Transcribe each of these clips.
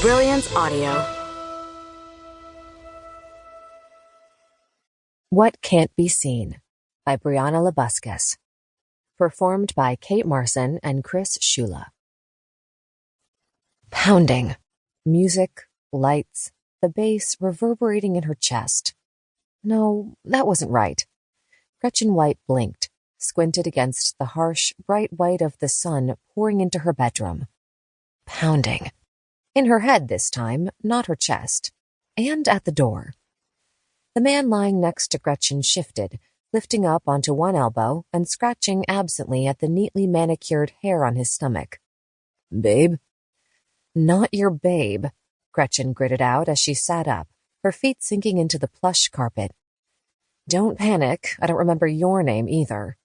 Brilliance Audio. What Can't Be Seen by Brianna Labuskes. Performed by Kate Marson and Chris Shula. Pounding. Music, lights, the bass reverberating in her chest. No, that wasn't right. Gretchen White blinked, squinted against the harsh, bright white of the sun pouring into her bedroom. Pounding. In her head this time, not her chest. And at the door. The man lying next to Gretchen shifted, lifting up onto one elbow and scratching absently at the neatly manicured hair on his stomach. "Babe?" "Not your babe," Gretchen gritted out as she sat up, her feet sinking into the plush carpet. "Don't panic, I don't remember your name either."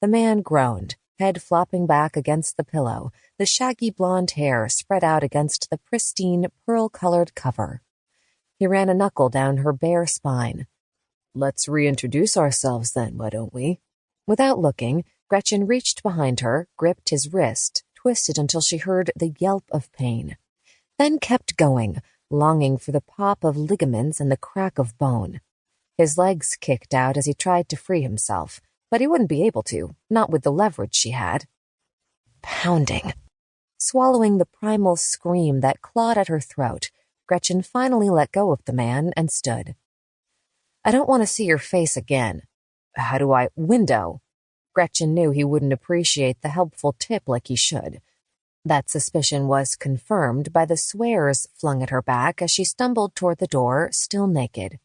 The man groaned, head flopping back against the pillow, the shaggy blonde hair spread out against the pristine, pearl-colored cover. He ran a knuckle down her bare spine. "Let's reintroduce ourselves then, why don't we?" Without looking, Gretchen reached behind her, gripped his wrist, twisted until she heard the yelp of pain. Then kept going, longing for the pop of ligaments and the crack of bone. His legs kicked out as he tried to free himself, but he wouldn't be able to, not with the leverage she had. Pounding. Swallowing the primal scream that clawed at her throat, Gretchen finally let go of the man and stood. "I don't want to see your face again." "How do I— window?" Gretchen knew he wouldn't appreciate the helpful tip like he should. That suspicion was confirmed by the swears flung at her back as she stumbled toward the door, still naked.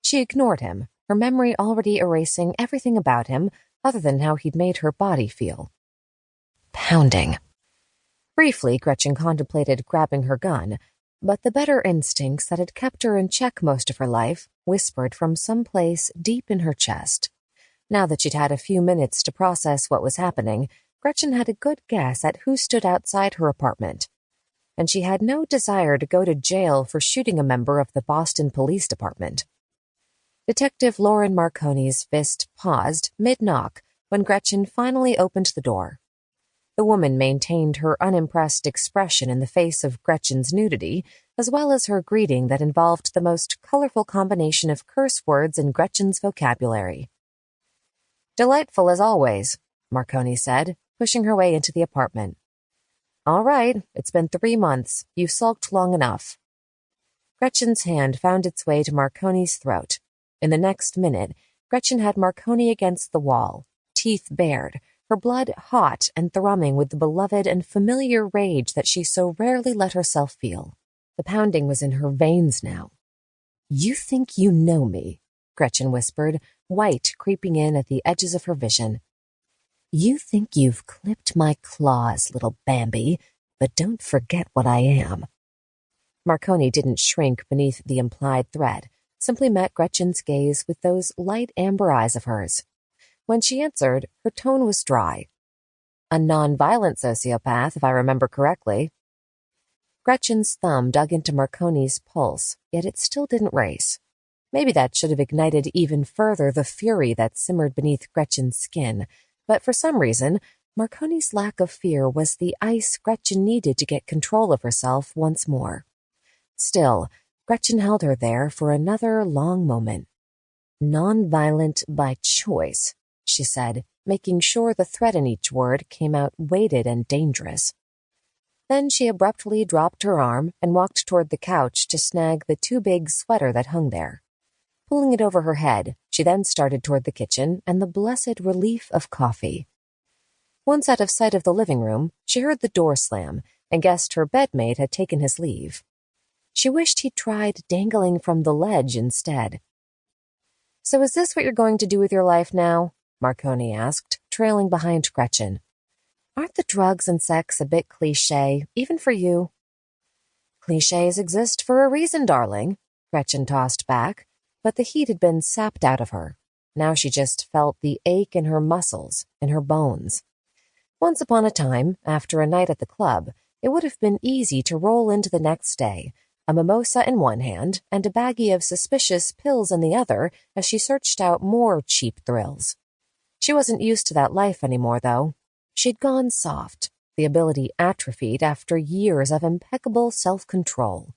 She ignored him, her memory already erasing everything about him other than how he'd made her body feel. Pounding. Briefly, Gretchen contemplated grabbing her gun, but the better instincts that had kept her in check most of her life whispered from someplace deep in her chest. Now that she'd had a few minutes to process what was happening, Gretchen had a good guess at who stood outside her apartment. And she had no desire to go to jail for shooting a member of the Boston Police Department. Detective Lauren Marconi's fist paused mid-knock when Gretchen finally opened the door. The woman maintained her unimpressed expression in the face of Gretchen's nudity, as well as her greeting that involved the most colorful combination of curse words in Gretchen's vocabulary. "Delightful as always," Marconi said, pushing her way into the apartment. "All right, it's been 3 months. You've sulked long enough." Gretchen's hand found its way to Marconi's throat. In the next minute, Gretchen had Marconi against the wall, teeth bared, her blood hot and thrumming with the beloved and familiar rage that she so rarely let herself feel. The pounding was in her veins now. "You think you know me," Gretchen whispered, white creeping in at the edges of her vision. "You think you've clipped my claws, little Bambi, but don't forget what I am." Marconi didn't shrink beneath the implied threat, simply met Gretchen's gaze with those light amber eyes of hers. When she answered, her tone was dry. "A non-violent sociopath, if I remember correctly." Gretchen's thumb dug into Marconi's pulse, yet it still didn't race. Maybe that should have ignited even further the fury that simmered beneath Gretchen's skin, but for some reason, Marconi's lack of fear was the ice Gretchen needed to get control of herself once more. Still, Gretchen held her there for another long moment. "Non-violent by choice," she said, making sure the threat in each word came out weighted and dangerous. Then she abruptly dropped her arm and walked toward the couch to snag the too big sweater that hung there. Pulling it over her head, she then started toward the kitchen and the blessed relief of coffee. Once out of sight of the living room, she heard the door slam and guessed her bedmate had taken his leave. She wished he'd tried dangling from the ledge instead. "So is this what you're going to do with your life now?" Marconi asked, trailing behind Gretchen. "Aren't the drugs and sex a bit cliché, even for you?" "Clichés exist for a reason, darling," Gretchen tossed back, but the heat had been sapped out of her. Now she just felt the ache in her muscles, in her bones. Once upon a time, after a night at the club, it would have been easy to roll into the next day, a mimosa in one hand and a baggie of suspicious pills in the other as she searched out more cheap thrills. She wasn't used to that life anymore, though. She'd gone soft, the ability atrophied after years of impeccable self-control.